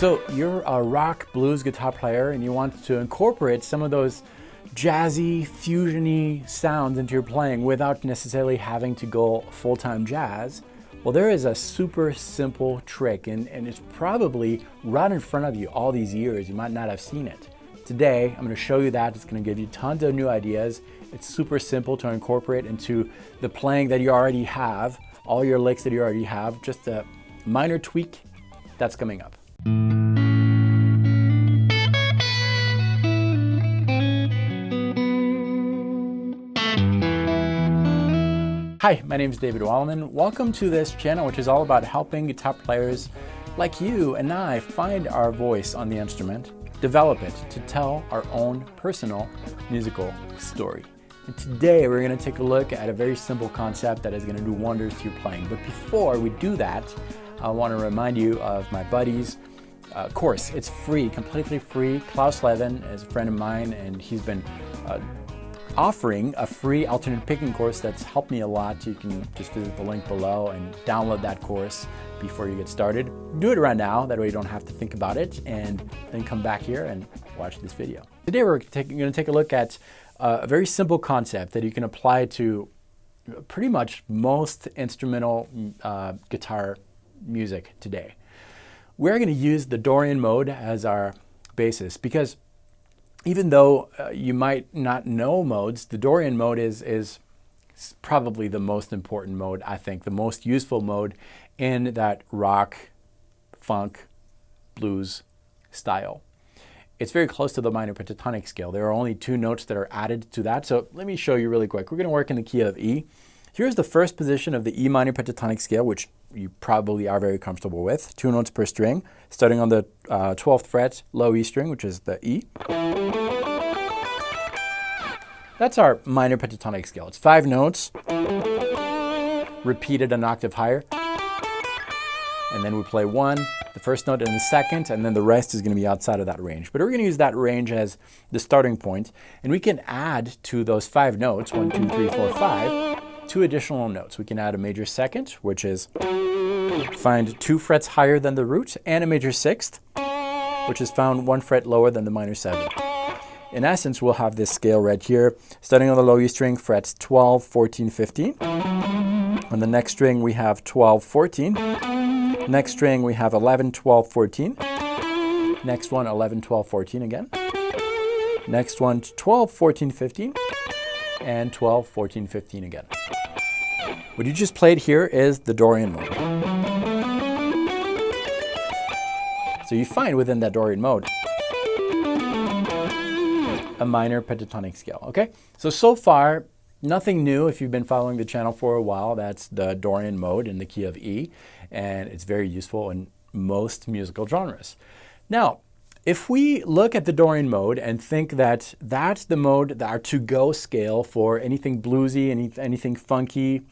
So you're a rock blues guitar player and you want to incorporate some of those jazzy, fusion-y sounds into your playing without necessarily having to go full-time jazz. Well, there is a super simple trick and it's probably right in front of you all these years. You might not have seen it. Today, I'm going to show you that. It's going to give you tons of new ideas. It's super simple to incorporate into the playing that you already have, all your licks that you already have, just a minor tweak that's coming up. Hi, my name is David Wallerman. Welcome to this channel, which is all about helping guitar players like you and I find our voice on the instrument, develop it to tell our own personal musical story. And today we're going to take a look at a very simple concept that is going to do wonders to your playing. But before we do that, I want to remind you of my buddy's course. It's free, completely free. Klaus Levin is a friend of mine, and he's been offering a free alternate picking course that's helped me a lot. You can just visit the link below and download that course before you get started. Do it right now, that way you don't have to think about it, and then come back here and watch this video. Today we're going to take a look at a very simple concept that you can apply to pretty much most instrumental guitar music today. We're going to use the Dorian mode as our basis because even though you might not know modes, the Dorian mode is probably the most important mode, I think, the most useful mode in that rock, funk, blues style. It's very close to the minor pentatonic scale. There are only two notes that are added to that, so let me show you really quick. We're going to work in the key of E. Here's the first position of the E minor pentatonic scale, which you probably are very comfortable with. 2 notes per string, starting on the 12th fret, low E string, which is the E. That's our minor pentatonic scale. It's 5 notes, repeated an octave higher. And then we play 1, the first note and the second, and then the rest is going to be outside of that range. But we're going to use that range as the starting point, and we can add to those 5 notes, 1, 2, 3, 4, 5, 2 additional notes. We can add a major second, which is find 2 frets higher than the root, and a major sixth, which is found 1 fret lower than the minor 7. In essence, we'll have this scale right here, starting on the low E string, frets 12, 14, 15. On the next string, we have 12, 14. Next string, we have 11, 12, 14. Next one, 11, 12, 14 again. Next one, 12, 14, 15. And 12, 14, 15 again. What you just played here is the Dorian mode. So you find within that Dorian mode a minor pentatonic scale, okay? So far, nothing new. If you've been following the channel for a while, that's the Dorian mode in the key of E, and it's very useful in most musical genres. Now, if we look at the Dorian mode and think that that's the mode, our to-go scale for anything bluesy, anything funky,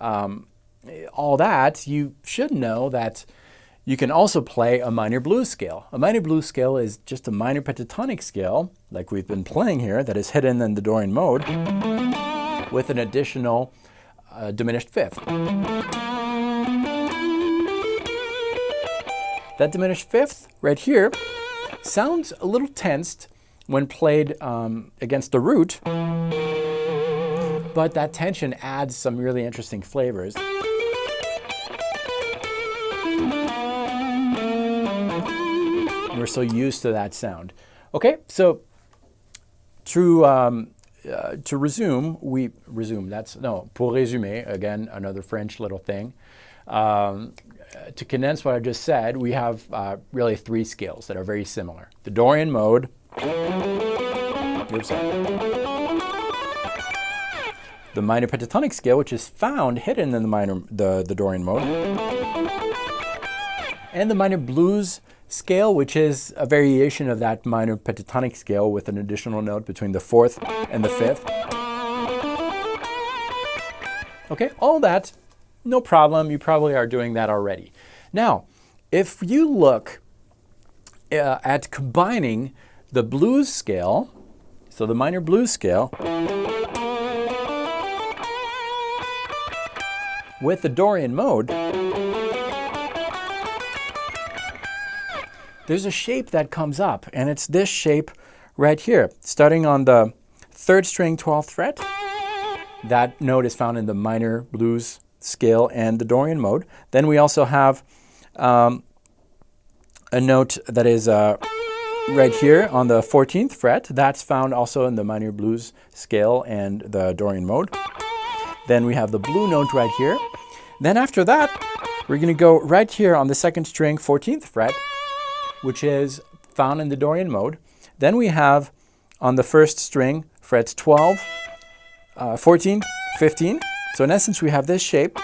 all that, you should know that you can also play a minor blues scale. A minor blues scale is just a minor pentatonic scale, like we've been playing here, that is hidden in the Dorian mode, with an additional diminished fifth. That diminished fifth right here sounds a little tensed when played against the root, but that tension adds some really interesting flavors. We're so used to that sound. Okay, so to resume, pour résumer, again, another French little thing. To condense what I just said, we have really 3 scales that are very similar. The Dorian mode, the minor pentatonic scale, which is found hidden in the Dorian mode, and the minor blues scale, which is a variation of that minor pentatonic scale with an additional note between the 4th and the 5th. Okay, all that, no problem. You probably are doing that already. Now, if you look at combining the blues scale, so the minor blues scale, with the Dorian mode, there's a shape that comes up, and it's this shape right here, starting on the 3rd string, 12th fret. That note is found in the minor blues scale and the Dorian mode. Then we also have a note that is right here on the 14th fret. That's found also in the minor blues scale and the Dorian mode. Then we have the blue note right here. Then after that, we're going to go right here on the 2nd string, 14th fret, which is found in the Dorian mode. Then we have on the 1st string, frets 12, 14, 15. So in essence, we have this shape.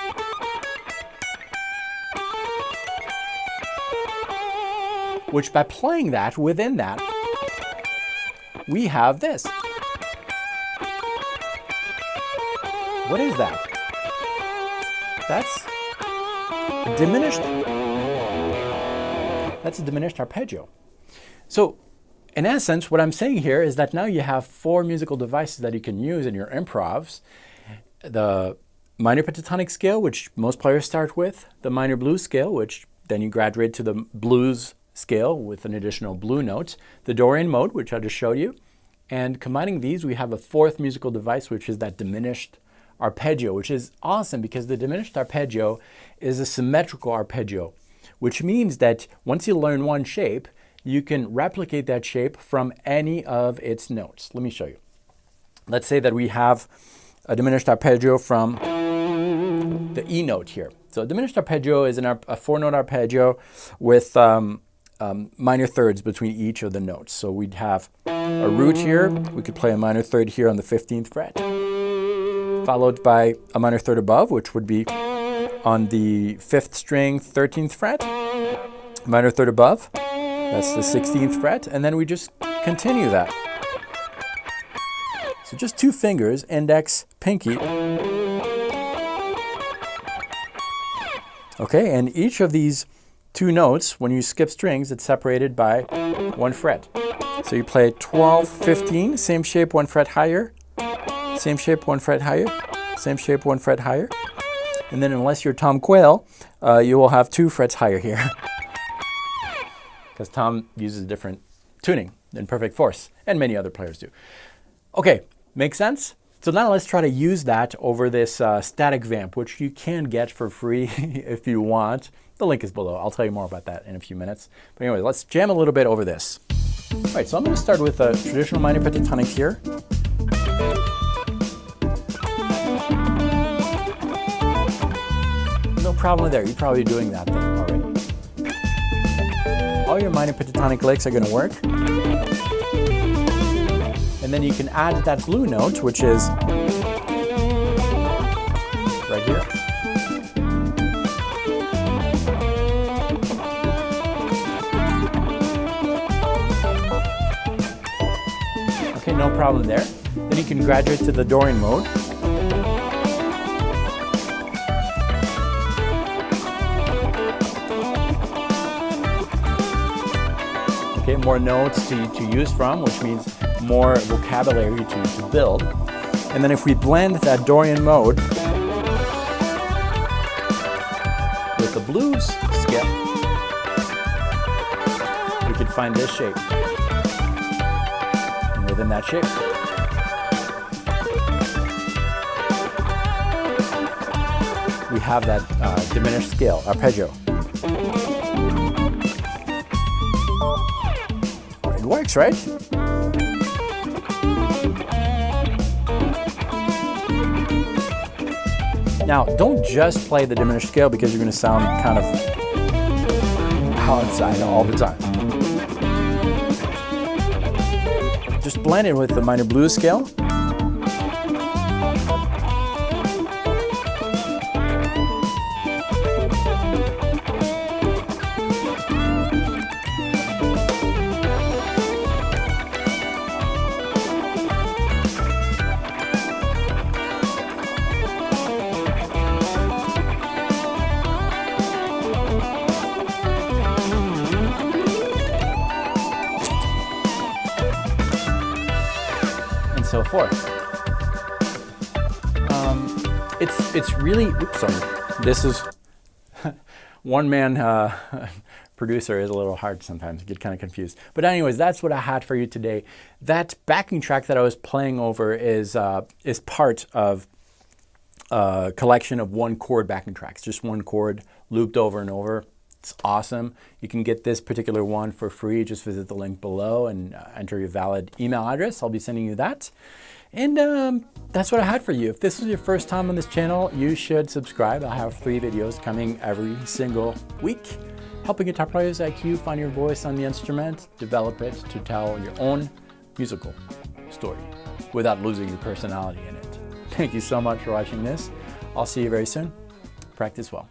Which by playing that, within that, we have this. What is that? That's diminished. That's a diminished arpeggio. So in essence, what I'm saying here is that now you have 4 musical devices that you can use in your improvs. The minor pentatonic scale, which most players start with, the minor blues scale, which then you graduate to the blues scale with an additional blue note, the Dorian mode, which I just showed you, and combining these, we have a 4th musical device, which is that diminished arpeggio, which is awesome because the diminished arpeggio is a symmetrical arpeggio, which means that once you learn one shape, you can replicate that shape from any of its notes. Let me show you. Let's say that we have a diminished arpeggio from the E note here. So a diminished arpeggio is a 4-note arpeggio with minor thirds between each of the notes. So we'd have a root here. We could play a minor third here on the 15th fret, followed by a minor third above, which would be on the 5th string, 13th fret, minor third above. That's the 16th fret, and then we just continue that. So just 2 fingers, index, pinky. Okay, and each of these 2 notes, when you skip strings, it's separated by 1 fret. So you play 12, 15, same shape, 1 fret higher, same shape, 1 fret higher, same shape, 1 fret higher. And then unless you're Tom Quayle, you will have 2 frets higher here. Because Tom uses different tuning than Perfect Force, and many other players do. Okay, makes sense? So now let's try to use that over this static vamp, which you can get for free if you want. The link is below. I'll tell you more about that in a few minutes. But anyway, let's jam a little bit over this. All right, so I'm going to start with a traditional minor pentatonic here. No problem there. You're probably doing that thing already. All your minor pentatonic licks are going to work. And then you can add that blue note, which is right here. Okay, no problem there. Then you can graduate to the Dorian mode. Okay, more notes to use from, which means more vocabulary to build. And then if we blend that Dorian mode with the blues skip, we could find this shape. And within that shape, we have that diminished scale, arpeggio. It works, right? Now, don't just play the diminished scale because you're going to sound kind of outside all the time. Just blend it with the minor blues scale. So forth. It's really, oops, sorry. This is one man producer is a little hard sometimes. I get kind of confused. But anyways, that's what I had for you today. That backing track that I was playing over is part of a collection of one chord backing tracks, just one chord looped over and over. It's awesome. You can get this particular one for free. Just visit the link below and enter your valid email address. I'll be sending you that. And that's what I had for you. If this is your first time on this channel, you should subscribe. I have 3 videos coming every single week, helping guitar players like you find your voice on the instrument, develop it to tell your own musical story without losing your personality in it. Thank you so much for watching this. I'll see you very soon. Practice well.